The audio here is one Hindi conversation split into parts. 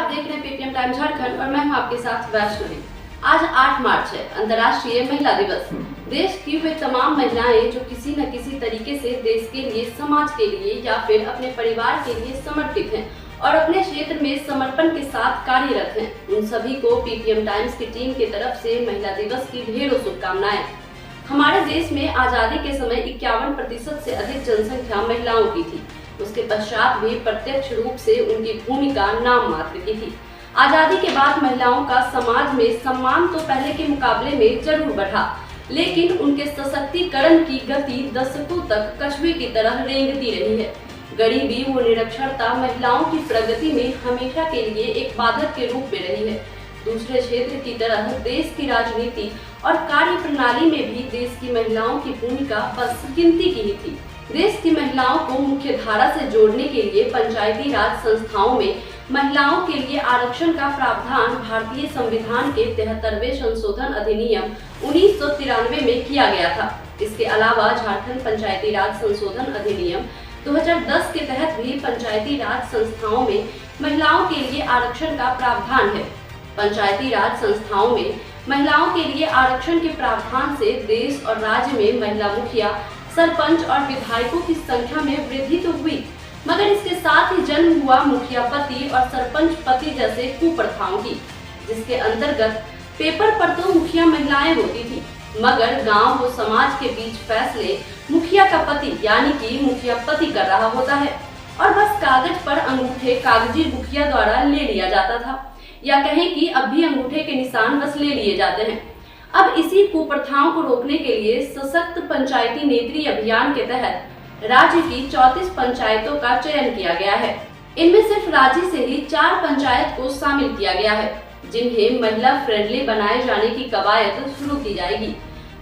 देख रहे हैं पीपीएम टाइम झारखंड और मैं हूं आपके साथ वैष्णवी। आज 8 मार्च है, अंतर्राष्ट्रीय महिला दिवस। देश की वे तमाम महिलाएं जो किसी न किसी तरीके से देश के लिए, समाज के लिए या फिर अपने परिवार के लिए समर्पित हैं और अपने क्षेत्र में समर्पण के साथ कार्यरत हैं, उन सभी को पीपीएम टाइम्स की टीम की तरफ से महिला दिवस की ढेरों शुभकामनाएं। हमारे देश में आजादी के समय 51% से अधिक जनसंख्या महिलाओं की थी। उसके पश्चात भी प्रत्यक्ष रूप से उनकी भूमिका नाम मात्र की थी। आजादी के बाद महिलाओं का समाज में सम्मान तो पहले के मुकाबले में जरूर बढ़ा, लेकिन उनके सशक्तिकरण की गति दशकों तक कछुए की तरह रेंगती रही है। गरीबी व निरक्षरता महिलाओं की प्रगति में हमेशा के लिए एक बाधक के रूप में रही है। दूसरे क्षेत्र की तरह देश की राजनीति और कार्य प्रणाली में भी देश की महिलाओं की भूमिका बस गिनती की ही थी। देश की महिलाओं को मुख्य धारा से जोड़ने के लिए पंचायती राज संस्थाओं में महिलाओं के लिए आरक्षण का प्रावधान भारतीय संविधान के 73वें संशोधन अधिनियम 1993 में किया गया था। इसके अलावा झारखंड पंचायती राज संशोधन अधिनियम 2010 के तहत भी पंचायती राज संस्थाओं में महिलाओं के लिए आरक्षण का प्रावधान है। पंचायती राज संस्थाओं में महिलाओं के लिए आरक्षण के प्रावधान से देश और राज्य में महिला मुखिया, सरपंच और विधायकों की संख्या में वृद्धि तो हुई, मगर इसके साथ ही जन्म हुआ मुखिया पति और सरपंच पति जैसे कुप्रथाओं की, जिसके अंतर्गत पेपर पर तो मुखिया महिलाएं होती थी, मगर गांव व समाज के बीच फैसले मुखिया का पति यानी कि मुखिया पति कर रहा होता है और बस कागज पर अंगूठे कागजी मुखिया द्वारा ले लिया जाता था, या कहें कि अब भी अंगूठे के निशान बस ले लिए जाते हैं। अब इसी कुप्रथाओं को रोकने के लिए सशक्त पंचायती नेत्री अभियान के तहत राज्य की 34 पंचायतों का चयन किया गया है। इनमें सिर्फ राज्य से ही 4 पंचायत को शामिल किया गया है, जिन्हें महिला फ्रेंडली बनाए जाने की कवायद शुरू की जाएगी।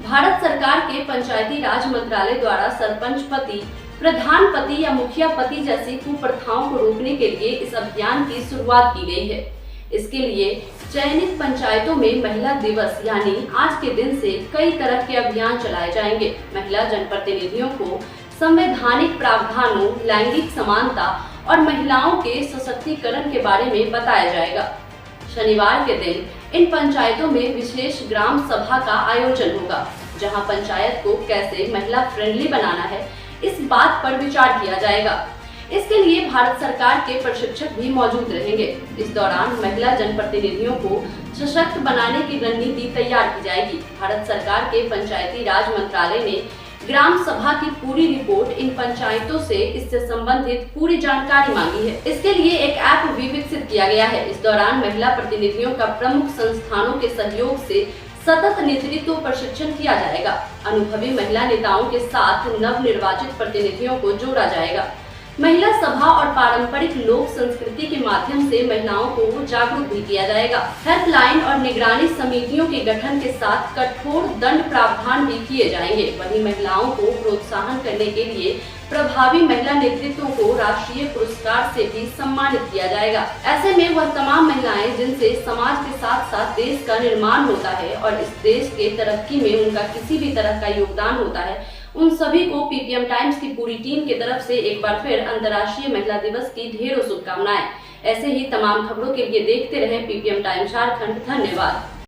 भारत सरकार के पंचायती राज मंत्रालय द्वारा सरपंच पति, प्रधान पति या मुखिया पति जैसी कुप्रथाओं को रोकने के लिए इस अभियान की शुरुआत की गई है। इसके लिए चयनित पंचायतों में महिला दिवस यानी आज के दिन से कई तरह के अभियान चलाए जाएंगे। महिला जनप्रतिनिधियों को संवैधानिक प्रावधानों, लैंगिक समानता और महिलाओं के सशक्तिकरण के बारे में बताया जाएगा। शनिवार के दिन इन पंचायतों में विशेष ग्राम सभा का आयोजन होगा, जहां पंचायत को कैसे महिला फ्रेंडली बनाना है इस बात पर विचार किया जाएगा। इसके लिए भारत सरकार के प्रशिक्षक भी मौजूद रहेंगे। इस दौरान महिला जनप्रतिनिधियों को सशक्त बनाने की रणनीति तैयार की जाएगी। भारत सरकार के पंचायती राज मंत्रालय ने ग्राम सभा की पूरी रिपोर्ट इन पंचायतों से इससे संबंधित पूरी जानकारी मांगी है। इसके लिए एक ऐप भी विकसित किया गया है। इस दौरान महिला प्रतिनिधियों का प्रमुख संस्थानों के सहयोग से सतत नेतृत्व प्रशिक्षण किया जाएगा। अनुभवी महिला नेताओं के साथ नव निर्वाचित प्रतिनिधियों को जोड़ा जाएगा। महिला सभा और पारंपरिक लोक संस्कृति के माध्यम से महिलाओं को जागरूक भी किया जाएगा। हेल्पलाइन और निगरानी समितियों के गठन के साथ कठोर दंड प्रावधान भी किए जाएंगे। वहीं महिलाओं को प्रोत्साहन करने के लिए प्रभावी महिला नेतृत्व को राष्ट्रीय पुरस्कार से भी सम्मानित किया जाएगा। ऐसे में वह तमाम महिलाएं जिनसे समाज के साथ साथ देश का निर्माण होता है और इस देश के तरक्की में उनका किसी भी तरह का योगदान होता है, उन सभी को पीपीएम टाइम्स की पूरी टीम की तरफ से एक बार फिर अंतर्राष्ट्रीय महिला दिवस की ढेरों शुभकामनाएं। ऐसे ही तमाम खबरों के लिए देखते रहें पीपीएम टाइम्स झारखंड। धन्यवाद।